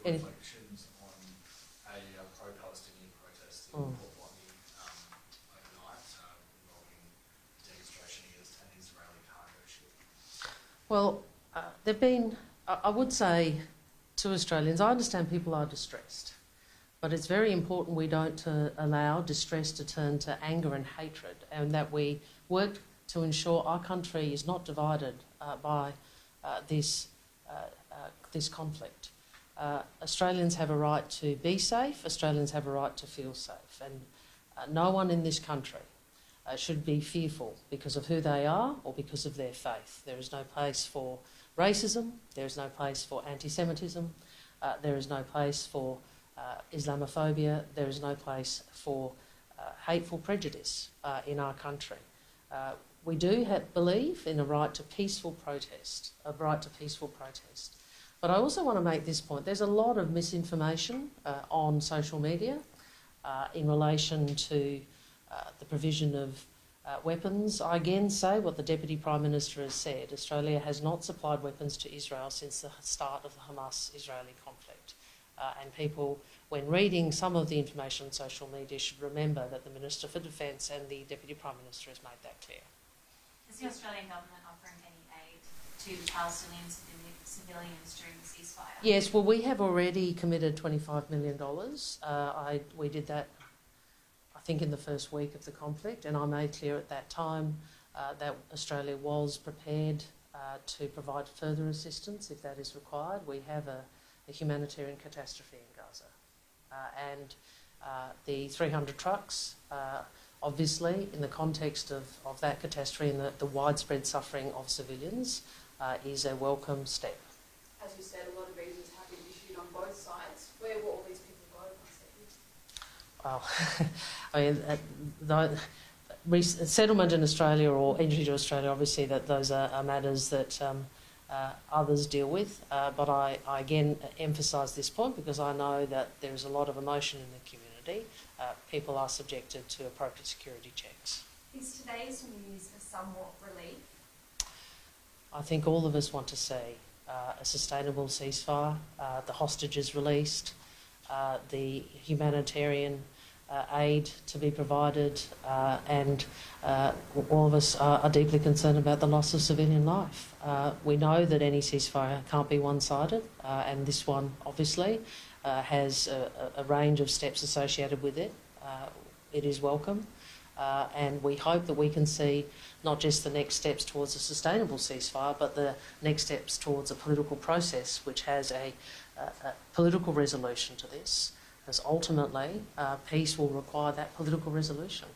reflections on a pro-Palestinian protest in Port Botany overnight involving demonstration against an Israeli cargo ship? Well, there've been, I would say to Australians, I understand people are distressed, but it's very important we don't allow distress to turn to anger and hatred, and that we work to ensure our country is not divided by this conflict. Australians have a right to be safe, Australians have a right to feel safe, and no one in this country should be fearful because of who they are or because of their faith. There is no place for racism, there is no place for anti-Semitism, there is no place for Islamophobia, there is no place for hateful prejudice in our country. We do believe in a right to peaceful protest, But I also want to make this point. There's a lot of misinformation on social media in relation to the provision of weapons. I again say what the Deputy Prime Minister has said. Australia has not supplied weapons to Israel since the start of the Hamas-Israeli conflict. And people, when reading some of the information on social media, should remember that the Minister for Defence and the Deputy Prime Minister has made that clear. Is the Australian government offering any aid to Palestinian civilians during the ceasefire? Yes, well, we have already committed $25 million. We did that, I think, in the first week of the conflict, and I made clear at that time that Australia was prepared to provide further assistance if that is required. We have a humanitarian catastrophe in Gaza, and the 300 trucks, obviously, in the context of that catastrophe and the widespread suffering of civilians, is a welcome step. As you said, a lot of visas have been issued on both sides. Where will all these people go once Well, I mean, settlement in Australia or entry to Australia, obviously, that those are matters that others deal with. But I again emphasise this point because I know that there is a lot of emotion in the community. People are subjected to appropriate security checks. Is today's news a somewhat relief? I think all of us want to see a sustainable ceasefire, the hostages released, the humanitarian aid to be provided, and all of us are deeply concerned about the loss of civilian life. We know that any ceasefire can't be one-sided, and this one obviously has a range of steps associated with it. It is welcome, and we hope that we can see not just the next steps towards a sustainable ceasefire, but the next steps towards a political process which has a political resolution to this, because ultimately peace will require that political resolution.